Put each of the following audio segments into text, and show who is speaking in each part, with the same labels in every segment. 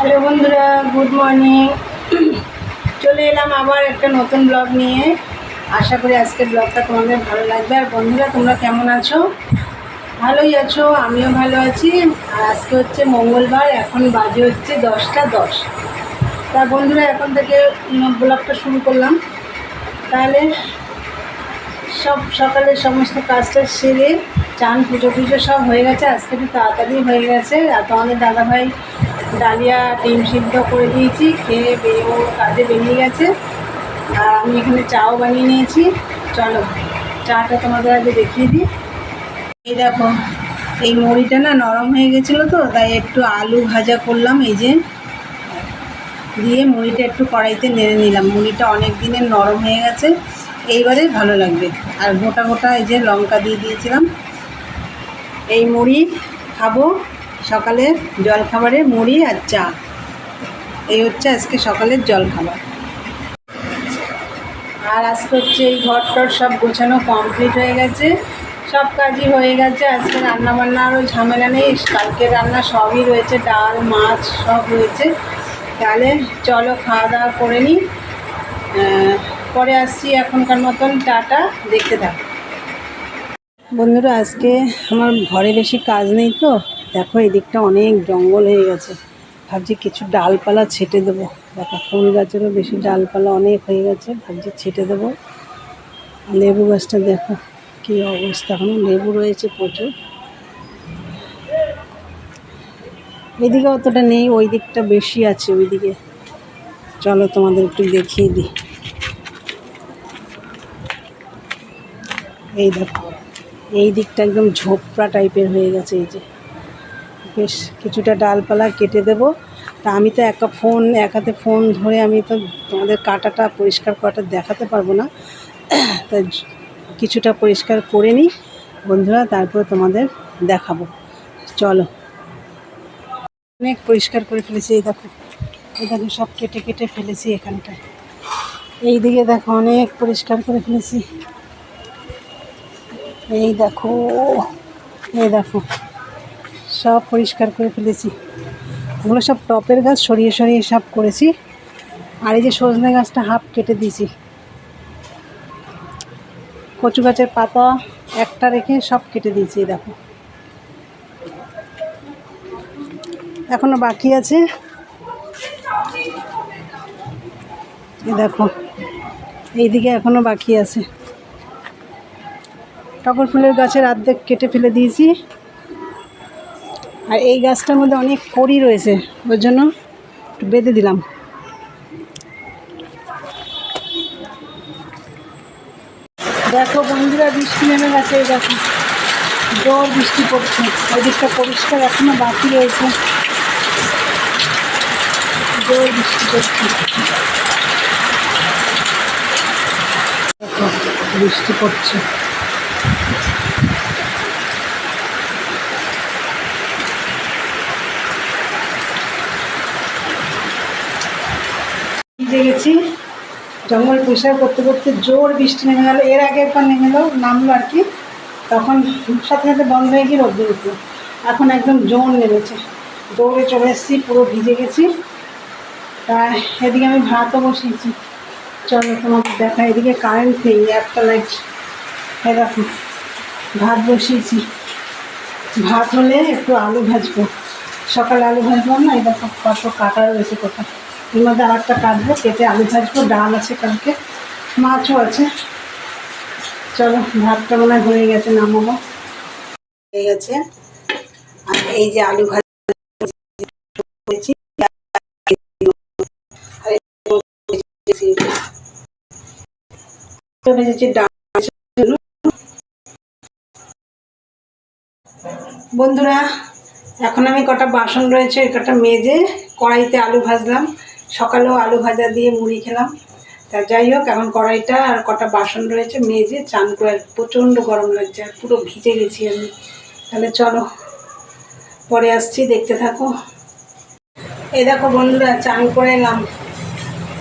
Speaker 1: Hello বন্ধুরা, good morning. চলে এলাম আবার একটা নতুন ব্লগ নিয়ে। আশা করি আজকের ব্লগটা তোমাদের ভালো লাগবে। আর বন্ধুরা, তোমরা কেমন আছো? ভালোই আছো, আমিও ভালো আছি। আর আজকে হচ্ছে মঙ্গলবার, এখন বাজে হচ্ছে 10টা 10। তা বন্ধুরা, এখন থেকে ব্লগটা শুরু করলাম। তাহলে সকালে সমস্ত কাজটা সেরে চান পুজো সব হয়ে গেছে। আজকে একটু তাড়াতাড়ি হয়ে গেছে। আর তোমাদের দাদাভাই ডালিয়া ডিম সিদ্ধ করে দিয়েছি, খেয়ে কাজে বেরিয়ে গেছে। আর আমি এখানে চাও বানিয়ে নিয়েছি। চলো চাটা তোমাদের আগে দেখিয়ে দিই। এই দেখো, এই মুড়িটা না নরম হয়ে গেছিলো, তো তাই একটু আলু ভাজা করলাম। এই যে দিয়ে মুড়িটা একটু কড়াইতে নেড়ে নিলাম। মুড়িটা অনেক দিনের নরম হয়ে গেছে, এইবারে ভালো লাগবে। আর গোটা গোটা এই যে লঙ্কা দিয়ে দিয়েছিলাম। এই মুড়ি খাবো সকালের জলখাবারে, মুড়ি আর চা। এই হচ্ছে আজকে সকালের জলখাবার। আর আজকে হচ্ছে এই ঘরটর সব গোছানো কমপ্লিট হয়ে গেছে, সব কাজই হয়ে গেছে। আজকে রান্নাবান্না আরও ঝামেলা নেই, কালকে রান্না সবই রয়েছে, ডাল মাছ সব রয়েছে। তাহলে চলো খাওয়া দাওয়া করে নিই, পরে আসছি। এখনকার মতন টাটা, দেখতে থাকো বন্ধুরা। আজকে আমার ঘরে বেশি কাজ নেই, তো দেখো এই দিকটা অনেক জঙ্গল হয়ে গেছে। ভাবছি কিছু ডালপালা ছেটে দেবো। দেখো ফুল গাছেরও বেশি ডালপালা অনেক হয়ে গেছে, ভাবছি ছেটে দেবো। লেবু গাছটা দেখো কী অবস্থা, এখনো লেবু রয়েছে প্রচুর। এদিকে অতটা নেই, ওই দিকটা বেশি আছে ওইদিকে। চলো তোমাদের একটু দেখিয়ে দিই। এই দেখো, এই দিকটা একদম ঝোপড়া টাইপের হয়ে গেছে। এই যে বেশ কিছুটা ডালপালা কেটে দেবো। তা আমি তো এক হাতে ফোন ধরে আমি তো তোমাদের কাটাটা পরিষ্কার করাটা দেখাতে পারবো না, তাই কিছুটা পরিষ্কার করে নিই বন্ধুরা, তারপর তোমাদের দেখাবো। চলো, অনেক পরিষ্কার করে ফেলেছি। এই দেখো, সব কেটে কেটে ফেলেছি এখানটায়। এই দিকে দেখো অনেক পরিষ্কার করে ফেলেছি। এই দেখো, এই দেখো সব পরিষ্কার করে ফেলেছি। ওগুলো সব টপের গাছ সরিয়ে সরিয়ে সব করেছি। আর এই যে সজনে গাছটা হাফ কেটে দিয়েছি। কচু গাছের পাতা একটা রেখে সব কেটে দিয়েছি। দেখো এখনো বাকি আছে। এই দেখো এইদিকে এখনো বাকি আছে। টগর ফুলের গাছের অর্ধেক কেটে ফেলে দিয়েছি। আর এই গাছটার মধ্যে অনেক কড়ি রয়েছে, ওর জন্য একটু বেঁধে দিলাম। দেখো বন্ধুরা, বৃষ্টি নেমে গেছে। এই দেখো জোর বৃষ্টি পড়ছে। ওই দিকটা পরিষ্কার এখনো বাকি রয়েছে, জোর বৃষ্টি পড়ছে। দেখো বৃষ্টি পড়ছে। ভিজে গেছি। জঙ্গল পরিষ্কার করতে করতে জোর বৃষ্টি নেমে গেল। এর আগে একবার নামলো আর কি, তখন সাথে সাথে বন্ধ হয়ে গিয়ে রোদ্দুর উঠলো। এখন একদম জোর নেমেছে, দৌড়ে চলে এসেছি, পুরো ভিজে গেছি। তাই এদিকে আমি ভাতও বসিয়েছি। চলো তোমাদের দেখা। এদিকে কারেন্ট নেই, একটা লাইট। দেখো ভাত বসিয়েছি। ভাত হলে একটু আলু ভাজবো, সকালে আলু ভাজলাম না। এই দেখো কত কাটা রয়েছে কোথাও, এর মধ্যে আর একটা কাটবো, কেটে আলু ভাজবো। ডাল আছে কালকে, মাছও আছে। চলো ভাতটা মনে হয় হয়ে গেছে, নামাবো। হয়ে গেছে। আর এই যে আলু ভাজি ভেজেছি ডাল। বন্ধুরা, এখন আমি কটা বাসন রয়েছে, কটা মেজে কড়াইতে আলু ভাজলাম। সকালেও আলু ভাজা দিয়ে মুড়ি খেলাম। তা যাই হোক, এখন কড়াইটা আর কটা বাসন রয়েছে মেজে চান করে। প্রচণ্ড গরম লাগছে আর পুরো ভিজে গেছি আমি। তাহলে চলো পরে আসছি, দেখতে থাকো। এই দেখো বন্ধুরা, চান করে এলাম,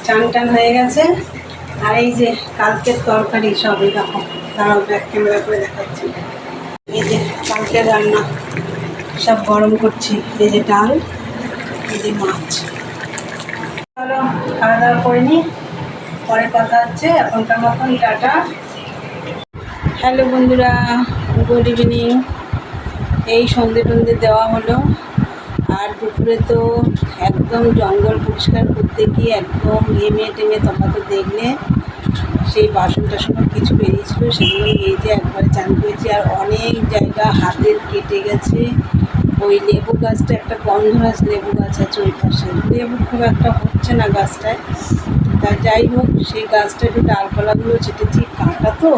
Speaker 1: চান টান হয়ে গেছে। আর এই যে কালকের তরকারি সব, এই দেখো, দাঁড়াও ব্যাক ক্যামেরা করে দেখাচ্ছি। এই যে কালকের রান্না সব গরম করছি। এই যে ডাল, ইলিশ মাছ। চলো খাওয়া দাওয়া করে নিই, পরে কথা হচ্ছে। এখনকার মতন টাটা। হ্যালো বন্ধুরা, গুড ইভিনিং। এই সন্ধে টন্ধে দেওয়া হলো, আর দুপুরে তো একদম জঙ্গল পরিষ্কার করতে গিয়ে একদম ঘেমে টেমে, তোমরা তো দেখলে সেই বাসন টাসনও কিছু বেরিয়েছিল, সেগুলো মেজে একবারে চান করেছি। আর অনেক জায়গা হাতের কেটে গেছে। ওই লেবু গাছটা, একটা গন্ধরাজ লেবু গাছ আছে ওই পাশে, লেবু খুব একটা হচ্ছে না গাছটায়। তা যাই হোক, সেই গাছটা একটু ডালপালাগুলো ছেটেছি, কাটা তো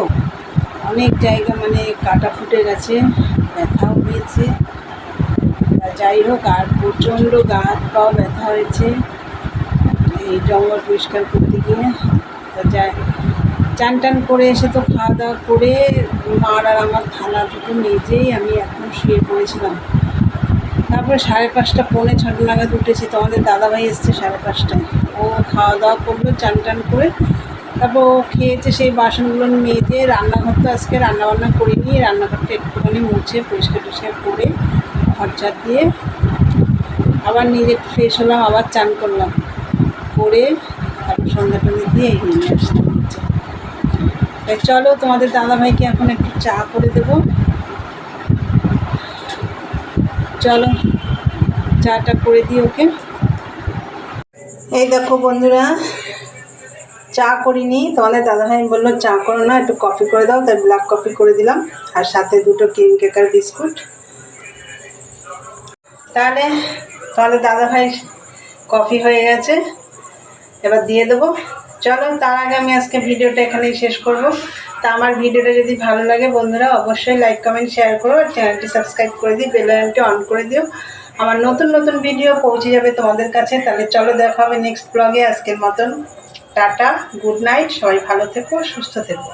Speaker 1: অনেক জায়গা, মানে কাটা ফুটে গেছে, ব্যথাও হয়েছে। তা যাই হোক, আর প্রচণ্ড গা হাত পাও ব্যথা হয়েছে এই জঙ্গল পরিষ্কার করতে গিয়ে। তা যাই, চান টান করে এসে তো খাওয়া দাওয়া করে মার আর আমার থালা দুটো মেজেই আমি একদম শুয়ে পড়েছিলাম। তারপরে 5:30 পৌনে 6 নাগাদ উঠেছি, তোমাদের দাদাভাই এসছে 5:30টায়। ও খাওয়া দাওয়া করলো চান টান করে, তারপর ও খেয়েছে, সেই বাসনগুলো মেজে, রান্নাঘর তো আজকে রান্নাবান্না করিনি, রান্নাঘরটা একটুখানি মুছে পরিষ্কার টরিষ্কার করে খরচার দিয়ে আবার নিজে ফ্রেশ হলাম, আবার চান করলাম, করে তারপর সন্ধ্যা টন্ধে দিয়ে এগিয়ে নিয়ে আসলাম নিচে। তাই চলো, তোমাদের দাদাভাইকে এখন একটু চা করে দেবো। চলো চাটা করে দিই ওকে। এই দেখো বন্ধুরা, চা করিনি, তোমাদের দাদাভাই বললো চা করো না, একটু কফি করে দাও, তাই ব্ল্যাক কফি করে দিলাম, আর সাথে 2টো ক্রিম কেকার বিস্কুট। তাহলে তোমাদের দাদাভাই কফি হয়ে গেছে, এবার দিয়ে দেবো। চলো, তার আগে আমি আজকে ভিডিওটা এখানেই শেষ করব। তা আমার ভিডিওটা যদি ভালো লাগে বন্ধুরা, অবশ্যই লাইক কমেন্ট শেয়ার করো, আর চ্যানেলটি সাবস্ক্রাইব করে দিই, বেল আইকনটি অন করে দিও। আমার নতুন নতুন ভিডিও পৌঁছে যাবে তোমাদের কাছে। তাহলে চলো, দেখা হবে নেক্সট ব্লগে। আজকের মতন টাটা, গুড নাইট, সবাই ভালো থেকো, সুস্থ থেকো।